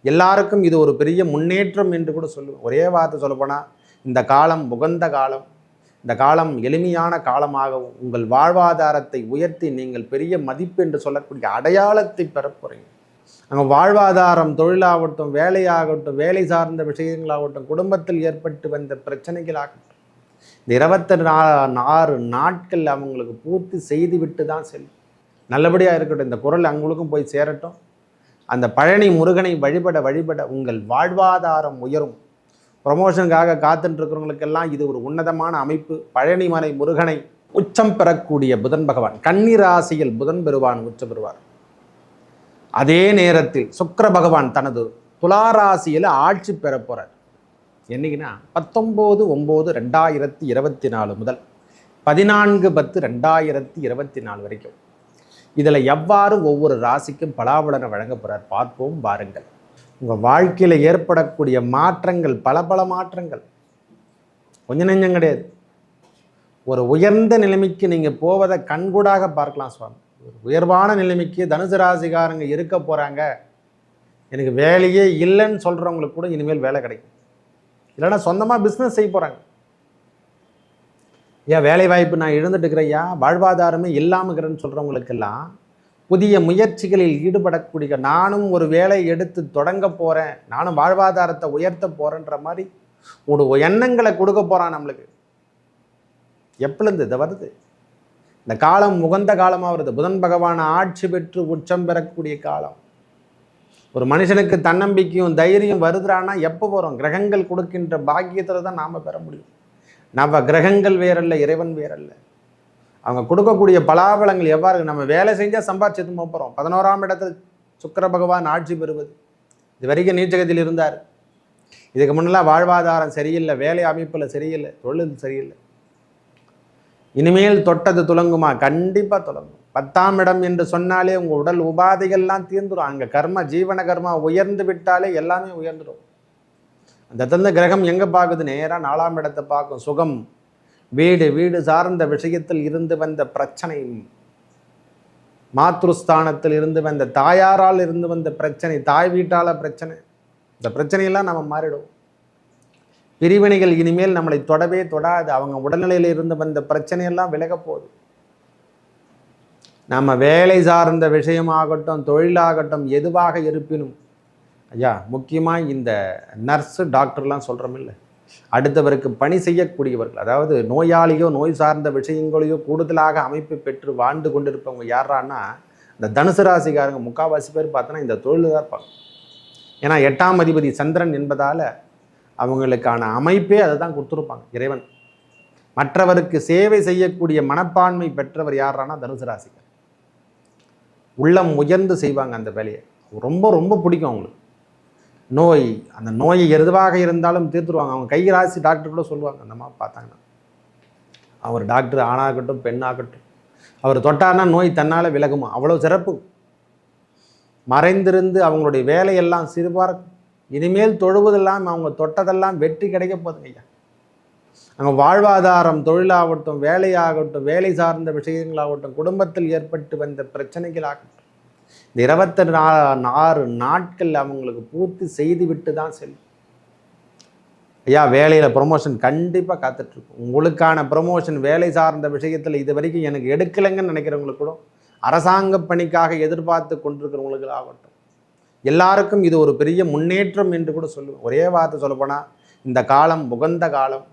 எல்லாருக்கும் இது ஒரு பெரிய முன்னேற்றம் என்று கூட சொல்லுவேன். ஒரே வார்த்தை சொல்லப்போனால் இந்த காலம் உகந்த காலம், இந்த காலம் எளிமையான காலமாகவும் உங்கள் வாழ்வாதாரத்தை உயர்த்தி நீங்கள் பெரிய மதிப்பு என்று சொல்லக்கூடிய அடையாளத்தை பெற போகிறீங்க. அங்கே வாழ்வாதாரம், தொழிலாகட்டும், வேலையாகட்டும், வேலை சார்ந்த விஷயங்களாகட்டும், குடும்பத்தில் ஏற்பட்டு வந்த பிரச்சனைகளாகட்டும், இந்த 26 நாட்கள் அவங்களுக்கு பூர்த்தி செய்து விட்டு தான் செல்லும். நல்லபடியாக இருக்கட்டும். இந்த குரல் அவங்களுக்கும் போய் சேரட்டும். அந்த பழனி முருகனை வழிபட வழிபட உங்கள் வாழ்வாதாரம் உயரும். ப்ரமோஷனுக்காக காத்துட்டுருக்கிறவங்களுக்கெல்லாம் இது ஒரு உன்னதமான அமைப்பு. பழனிமலை முருகனை உச்சம் பெறக்கூடிய புதன் பகவான், கன்னி ராசியில் புதன் பெறுவான், உச்சம் பெறுவார். அதே நேரத்தில் சுக்கிர பகவான் தனது துளாராசியில் ஆட்சி பெற போகிறார். என்னைக்குன்னா 19/9/2024 முதல் 14/10/2024 வரைக்கும். இதில் எவ்வாறு ஒவ்வொரு ராசிக்கும் பலாபலனை வழங்க போகிறார் பார்ப்போம் பாருங்கள். உங்கள் வாழ்க்கையில் ஏற்படக்கூடிய மாற்றங்கள் பல மாற்றங்கள் கொஞ்சம் நெஞ்சம் கிடையாது. ஒரு உயர்ந்த நிலைமைக்கு நீங்கள் போவதை கண்கூடாக பார்க்கலாம் சுவாமி. ஒரு உயர்வான நிலைமைக்கு தனுசு ராசிக்காரங்க இருக்க போகிறாங்க, எனக்கு வேலையே இல்லைன்னு சொல்கிறவங்களுக்கு கூட இனிமேல் வேலை கிடைக்கும். இல்லைன்னா சொந்தமாக பிஸ்னஸ் செய்ய போகிறாங்க. ஏன் வேலை வாய்ப்பு நான் இழந்துட்டு இருக்கிறையா, வாழ்வாதாரமே இல்லாமல் இருக்கிறேன்னு சொல்கிறவங்களுக்கெல்லாம் புதிய முயற்சிகளில் ஈடுபடக்கூடிய, நானும் ஒரு வேலை எடுத்து தொடங்க போகிறேன், நானும் வாழ்வாதாரத்தை உயர்த்த போகிறேன்ற மாதிரி ஒரு எண்ணங்களை கொடுக்க போகிறான் நம்மளுக்கு. எப்பொழுது இதை வருது? இந்த காலம் உகந்த காலமாக வருது. புதன் பகவான் ஆட்சி பெற்று உச்சம் பெறக்கூடிய காலம். ஒரு மனுஷனுக்கு தன்னம்பிக்கையும் தைரியம் வருதுறான்னா எப்போ வரும்? கிரகங்கள் கொடுக்கின்ற பாக்கியத்தில் தான் நாம் பெற முடியும். நவ கிரகங்கள் வேறல்ல, இறைவன் வேறல்ல. அவங்க கொடுக்கக்கூடிய பலாபலங்கள் எவ்வாறு? நம்ம வேலை செஞ்சால் சம்பாதிச்சு போகிறோம். 11ஆம் இடத்தில் சுக்கிர பகவான் ஆட்சி பெறுவது. இது வரைக்கும் நீச்சகத்தில் இருந்தார். இதுக்கு முன்னெல்லாம் வாழ்வாதாரம் சரியில்லை, வேலை அமைப்பில் சரியில்லை, தொழில் சரியில்லை. இனிமேல் தொட்டது துலங்குமா? கண்டிப்பாக துலங்கும். 10ஆம் இடம் என்று சொன்னாலே உங்கள் உடல் உபாதைகள்லாம் தீர்ந்துடும். அங்கே கர்ம, ஜீவன கர்மா உயர்ந்து விட்டாலே எல்லாமே உயர்ந்துடும். அந்த இடத்துல கிரகம் எங்கே பார்க்குது? நேராக 4ஆம் இடத்தை பார்க்கும். சுகம், வீடு சார்ந்த விஷயத்தில் இருந்து வந்த பிரச்சனை, மாத்ருஸ்தானத்தில் இருந்து வந்த தாயாரால் இருந்து வந்த பிரச்சனை, தாய் வீட்டால் பிரச்சனை, இந்த பிரச்சனையெல்லாம் நம்ம மாறிடும். பிரிவினைகள் இனிமேல் நம்மளை தொடவே தொடாது. அவங்க உடல்நிலையில் இருந்து வந்த பிரச்சனையெல்லாம் விலக போகுது. நம்ம வேலை சார்ந்த விஷயமாகட்டும், தொழிலாகட்டும், எதுவாக இருப்பினும் ஐயா, முக்கியமாக இந்த நர்ஸு டாக்டர்லாம் சொல்கிறோம் இல்லை, அடுத்தவருக்கு பணி செய்யக்கூடியவர்கள், அதாவது நோயாளியோ நோய் சார்ந்த விஷயங்களையோ கூடுதலாக அமைப்பு பெற்று வாழ்ந்து கொண்டிருப்பவங்க யாரான்னா இந்த தனுசு ராசிக்காரங்க முக்கால்வாசி பேர் பார்த்தோன்னா இந்த தொழில் தான் இருப்பாங்க. ஏன்னா 8ஆம் அதிபதி சந்திரன் என்பதால் அவங்களுக்கான அமைப்பே அதை தான் கொடுத்துருப்பாங்க இறைவன். மற்றவருக்கு சேவை செய்யக்கூடிய மனப்பான்மை பெற்றவர் யாரானா தனுசு ராசிக்கார். உள்ளம் உயர்ந்து செய்வாங்க அந்த வேலையை. ரொம்ப பிடிக்கும் அவங்களுக்கு. நோய், அந்த நோய் எதுவாக இருந்தாலும் தீர்த்துருவாங்க. அவங்க கை ராசி டாக்டர் கூட சொல்லுவாங்க. அந்த மாதிரி பார்த்தாங்கன்னா அவர் டாக்டர் ஆணாகட்டும் பெண்ணாகட்டும், அவர் தொட்டார்னா நோய் தன்னால் விலகுமா, அவ்வளோ சிறப்பு. மறைந்திருந்து அவங்களுடைய வேலையெல்லாம் சிறுபார். இனிமேல் தொழுவதெல்லாம் அவங்க தொட்டதெல்லாம் வெற்றி கிடைக்க போதுங்க ஐயா. அங்கே வாழ்வாதாரம், தொழிலாகட்டும், வேலையாகட்டும், வேலை சார்ந்த விஷயங்களாகட்டும், குடும்பத்தில் ஏற்பட்டு வந்த பிரச்சனைகளாகட்டும், இந்த 26 நாட்கள் அவங்களுக்கு பூர்த்தி செய்து விட்டு தான் செல்லும். ஐயா, வேலையில் ப்ரொமோஷன் கண்டிப்பாக காத்துட்ருக்கும். உங்களுக்கான ப்ரொமோஷன் வேலை சார்ந்த விஷயத்தில் இது வரைக்கும் எனக்கு எடுக்கலைங்கன்னு நினைக்கிறவங்களுக்கு கூட, அரசாங்க பணிக்காக எதிர்பார்த்து கொண்டிருக்கிறவங்களுக்கு ஆகட்டும், எல்லாருக்கும் இது ஒரு பெரிய முன்னேற்றம் என்று கூட சொல்லுவேன். ஒரே வார்த்தை சொல்லப்போனால் இந்த காலம் உகந்த காலம்,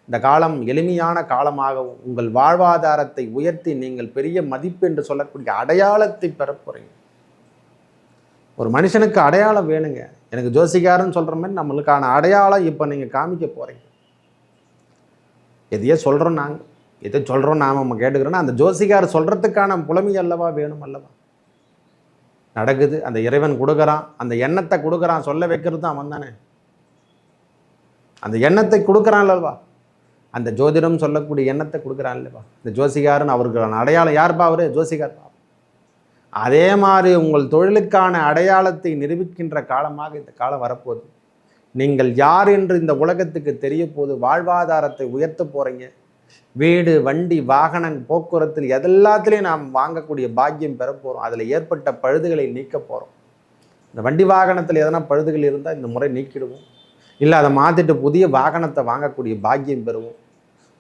இந்த காலம் எளிமையான காலமாகவும் உங்கள் வாழ்வாதாரத்தை உயர்த்தி நீங்கள் பெரிய மதிப்பு என்று சொல்லக்கூடிய அடையாளத்தை பெற போகிறீங்க. ஒரு மனுஷனுக்கு அடையாளம் வேணுங்க. எனக்கு ஜோசிகாரன்னு சொல்கிற மாதிரி நம்மளுக்கான அடையாளம் இப்போ நீங்கள் காமிக்க போகிறீங்க. எதையே சொல்கிறோம் நாங்கள், எதை சொல்கிறோம் நாம் நம்ம கேட்டுக்கிறோன்னா அந்த ஜோசிகார் சொல்கிறதுக்கான புலமை அல்லவா வேணும் அல்லவா? நடக்குது. அந்த இறைவன் கொடுக்குறான், அந்த எண்ணத்தை கொடுக்குறான், சொல்ல வைக்கிறது தான் அவன் தானே. அந்த எண்ணத்தை கொடுக்குறான் அல்லவா? அந்த ஜோதிடம் சொல்லக்கூடிய எண்ணத்தை கொடுக்குறான் இல்லவா? இந்த ஜோசிகாரன் அவருக்கான அடையாளம் யார்ப்பா? அவரு ஜோசிகார். அதே மாதிரி உங்கள் தொழிலுக்கான அடையாளத்தை நிரூபிக்கின்ற காலமாக இந்த காலம் வரப்போகுது. நீங்கள் யார் என்று இந்த உலகத்துக்கு தெரிய போது, வாழ்வாதாரத்தை உயர்த்த போகிறீங்க. வீடு, வண்டி, வாகனம், போக்குவரத்தில் எல்லாத்துலேயும் நாம் வாங்கக்கூடிய பாக்கியம் பெற போகிறோம். அதில் ஏற்பட்ட பழுதுகளை நீக்க போகிறோம். இந்த வண்டி வாகனத்தில் எதனா பழுதுகள் இருந்தால் இந்த முறை நீக்கிடுவோம். இல்லை அதை மாற்றிட்டு புதிய வாகனத்தை வாங்கக்கூடிய பாக்கியம் பெறுவோம்.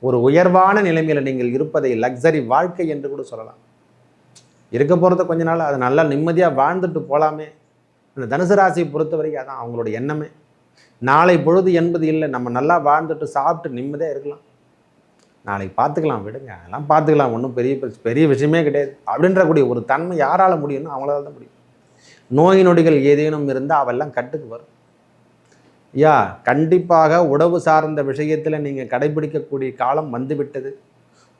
ஒரு உயர்வான நிலைமையில் நீங்கள் இருப்பதை லக்ஸரி வாழ்க்கை என்று கூட சொல்லலாம். இருக்க போகிறத கொஞ்ச நாள் அதை நல்லா நிம்மதியாக வாழ்ந்துட்டு போகலாமே. அந்த தனுசு ராசியை பொறுத்த வரைக்கும் அதான் அவங்களோட எண்ணமே. நாளை பொழுது என்பது இல்லை, நம்ம நல்லா வாழ்ந்துட்டு சாப்பிட்டு நிம்மதியாக இருக்கலாம், நாளைக்கு பார்த்துக்கலாம், விடுங்க அதெல்லாம் பார்த்துக்கலாம், ஒன்றும் பெரிய விஷயமே கிடையாது அப்படின்ற கூடிய ஒரு தன்மை யாரால் முடியும்னு அவங்களால தான் முடியும். நோய் நொடிகள் ஏதேனும் இருந்தால் அவெல்லாம் கட்டுக்கு வரும். கண்டிப்பாக உணவு சார்ந்த விஷயத்தில் நீங்கள் கடைபிடிக்கக்கூடிய காலம் வந்துவிட்டது.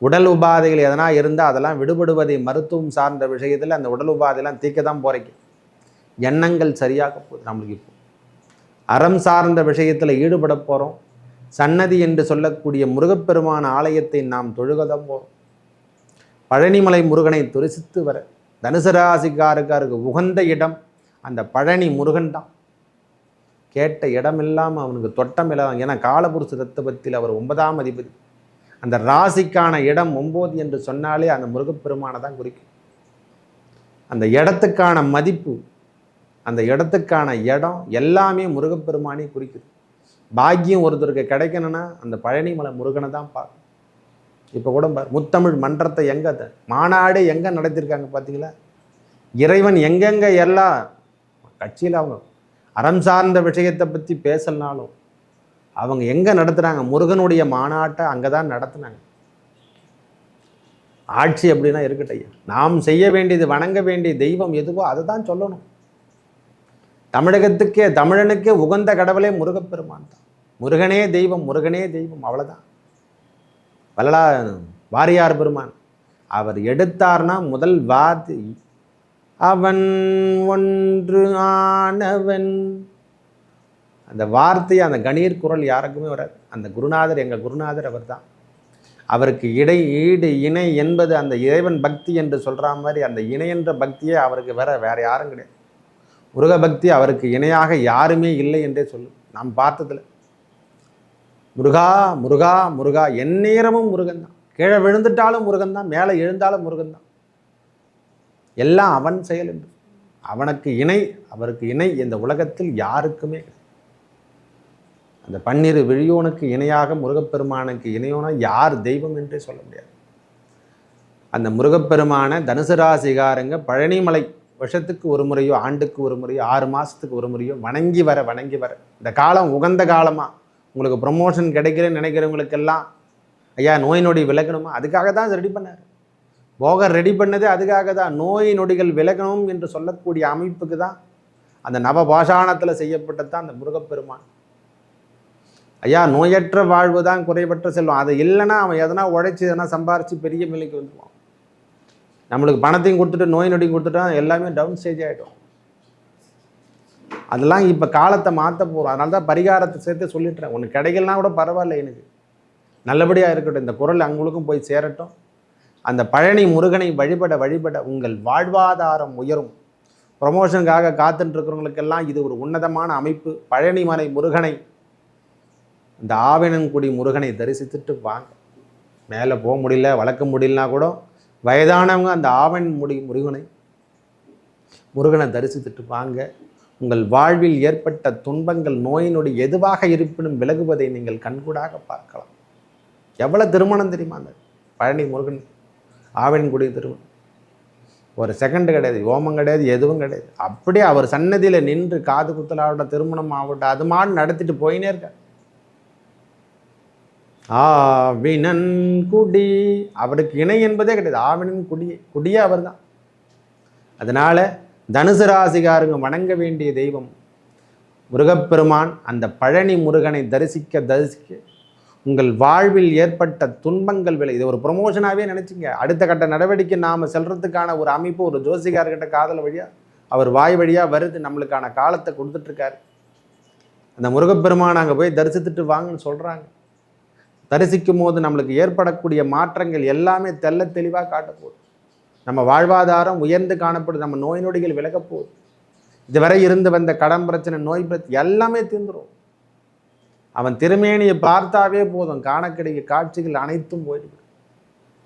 உடல் உபாதைகள் எதனா இருந்தால் அதெல்லாம் விடுபடுவதை மருத்துவம் சார்ந்த விஷயத்தில் அந்த உடல் உபாதையெல்லாம் தீர்க்க தான் போகிறீங்க. எண்ணங்கள் சரியாக போகுது. நம்மளுக்கு இப்போ அறம் சார்ந்த விஷயத்தில் ஈடுபட போகிறோம். சன்னதி என்று சொல்லக்கூடிய முருகப்பெருமான ஆலயத்தை நாம் தொழுகதான் போகிறோம். பழனிமலை முருகனை துரிசித்து வர தனுசு ராசிக்காருக்கு உகந்த இடம் அந்த பழனி முருகன் தான். கேட்ட இடம் இல்லாமல் அவனுக்கு தொட்டம் இல்லாமல், ஏன்னா காலபுருஷ தத்துவத்தில் அவர் 9ஆம் அதிபதி. அந்த ராசிக்கான இடம் 9 என்று சொன்னாலே அந்த முருகப்பெருமானை தான் குறிக்கும். அந்த இடத்துக்கான மதிப்பு, அந்த இடத்துக்கான இடம் எல்லாமே முருகப்பெருமானே குறிக்குது. பாக்கியம் ஒருத்தருக்கு கிடைக்கணும்னா அந்த பழனிமலை முருகனை தான் பார்க்கணும். இப்போ கூட முத்தமிழ் மன்றத்தை எங்கே மாநாடு எங்கே நடத்தியிருக்காங்க பார்த்தீங்களா? இறைவன் எங்கெங்கே எல்லா கட்சியில் அவங்க அறம் சார்ந்த விஷயத்தை பற்றி பேசலனாலும் அவங்க எங்கே நடத்துகிறாங்க? முருகனுடைய மாநாட்டை அங்கே தான் நடத்துனாங்க. ஆட்சி அப்படின்னா இருக்கட்டையா, நாம் செய்ய வேண்டியது வணங்க வேண்டிய தெய்வம் எதுவோ அதை தான் சொல்லணும். தமிழகத்துக்கே தமிழனுக்கே உகந்த கடவுளே முருகப்பெருமான் தான். முருகனே தெய்வம், முருகனே தெய்வம், அவ்வளோதான். வள்ளலா வாரியார் பெருமான் அவர் எடுத்தார்னா முதல் வார்த்தை அவன் ஒன்று ஆனவன். அந்த வார்த்தை, அந்த கணீர் குரல் யாருக்குமே வராது. அந்த குருநாதர், எங்கள் குருநாதர் அவர் தான். அவருக்கு ஈடு இணை என்பது அந்த இறைவன் பக்தி என்று சொல்கிற மாதிரி அந்த இணை என்ற பக்தியே அவருக்கு வேற யாரும் கிடையாது. முருக பக்தி அவருக்கு இணையாக யாருமே இல்லை என்றே சொல்லும். நாம் பார்த்ததில் முருகா முருகா முருகா எந்நேரமும் முருகன் தான். கீழே விழுந்துட்டாலும் முருகன் தான், மேலே எழுந்தாலும் முருகன் தான். எல்லாம் அவன் செயல் என்று. அவனுக்கு இணை, அவருக்கு இணை இந்த உலகத்தில் யாருக்குமே கிடையாது. அந்த பன்னிரு விழியோனுக்கு இணையாக முருகப்பெருமானுக்கு இணையோனா யார் தெய்வம் என்றே சொல்ல முடியாது. அந்த முருகப்பெருமான தனுசு ராசிகாரங்க பழனிமலை வருஷத்துக்கு ஒரு முறையோ, ஆண்டுக்கு ஒரு முறையோ, 6 மாதத்துக்கு ஒரு முறையோ வணங்கி வர இந்த காலம் உகந்த காலமாக. உங்களுக்கு ப்ரமோஷன் கிடைக்கலன்னு நினைக்கிறவங்களுக்கெல்லாம் ஐயா நோய் நொடி விலகணுமா, அதுக்காக தான் ரெடி பண்ணார். போகர் ரெடி பண்ணதே அதுக்காக தான். நோய் நொடிகள் விலகணும் என்று சொல்லக்கூடிய அமைப்புக்கு தான் அந்த நவபாஷாணத்தில் செய்யப்பட்டது தான் அந்த முருகப்பெருமான். ஐயா நோயற்ற வாழ்வு தான் குறைவற்ற செல்வம். அது இல்லைன்னா அவன் எதனா உழைச்சி எதனா சம்பாரித்து பெரிய நிலைக்கு வந்துடுவான். நம்மளுக்கு பணத்தையும் கொடுத்துட்டு நோய் நொடியும் கொடுத்துட்டா எல்லாமே டவுன் ஸ்டேஜ் ஆகிடும். அதெல்லாம் இப்போ காலத்தை மாற்ற போகிறோம். அதனால தான் பரிகாரத்தை சேர்த்து சொல்லிட்டுறேன். ஒன்று கிடைக்கலனா கூட பரவாயில்ல, எனக்கு நல்லபடியாக இருக்கட்டும், இந்த குரல் அவங்களுக்கும் போய் சேரட்டும். அந்த பழனி முருகனை வழிபட உங்கள் வாழ்வாதாரம் உயரும். ப்ரமோஷனுக்காக காத்துட்டுருக்கிறவங்களுக்கெல்லாம் இது ஒரு உன்னதமான அமைப்பு. பழனிமலை முருகனை, இந்த ஆவினன்குடி முருகனை தரிசித்துட்டு வாங்க. மேலே போக முடியல, வளர்க்க முடியலனா கூட வயதானவங்க அந்த முருகனை தரிசித்துட்டு வாங்க. உங்கள் வாழ்வில் ஏற்பட்ட துன்பங்கள், நோய் நொடி எதுவாக இருப்பினும் விலகுவதை நீங்கள் கண்கூடாக பார்க்கலாம். எவ்வளோ திருமணம் தெரியுமா அந்த பழனி முருகன் ஆவினன்குடி திருமணம்? ஒரு செகண்ட் கிடையாது, ஓமம் கிடையாது, எதுவும் கிடையாது. அப்படியே அவர் சன்னதியில் நின்று காது குத்தலாகட்டும், திருமணம் ஆகட்டும், அது மாதிரி நடத்திட்டு போயினே இருக்கார். ஆவினன்குடி அவருக்கு இணை என்பதே கிடையாது. குடியே அவர் தான். அதனால் தனுசு ராசிகாரங்க வணங்க வேண்டிய தெய்வம் முருகப்பெருமான். அந்த பழனி முருகனை தரிசிக்க உங்கள் வாழ்வில் ஏற்பட்ட துன்பங்கள் விலை. இது ஒரு ப்ரொமோஷனாகவே நினச்சிங்க. அடுத்த கட்ட நடவடிக்கை நாம் செல்றதுக்கான ஒரு அமைப்பு ஒரு ஜோசிகார்கிட்ட காதல் வழியாக அவர் வாய் வழியாக வருது. நம்மளுக்கான காலத்தை கொடுத்துட்ருக்காரு. அந்த முருகப்பெருமான் அங்கே போய் தரிசித்துட்டு வாங்கன்னு சொல்கிறாங்க. தரிசிக்கும் போது நம்மளுக்கு ஏற்படக்கூடிய மாற்றங்கள் எல்லாமே தெள்ள தெளிவாக காட்டப்போகுது. நம்ம வாழ்வாதாரம் உயர்ந்து காணப்படுது. நம்ம நோய் நொடிகள் விலகப் போகுது. இதுவரை இருந்து வந்த கடன் பிரச்சனை, நோய் பிரச்சனை எல்லாமே தீர்ந்துடும். அவன் திருமேனியை பார்த்தாவே போதும், காணக்கூடிய காட்சிகள் அனைத்தும் போயிடுது.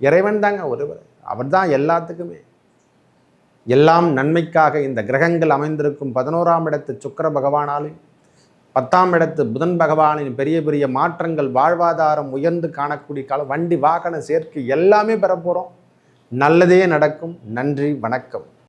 இறைவன் தாங்க ஒருவர், அவர் தான் எல்லாத்துக்குமே. எல்லாம் நன்மைக்காக இந்த கிரகங்கள் அமைந்திருக்கும் 11ஆம் இடத்து சுக்கிர பகவானாலும் 10ஆம் இடத்து புதன் பகவானின் பெரிய பெரிய மாற்றங்கள், வாழ்வாதாரம் உயர்ந்து காணக்கூடிய காலம், வண்டி வாகன சேர்க்கை எல்லாமே பெற போகிறோம். நல்லதே நடக்கும். நன்றி, வணக்கம்.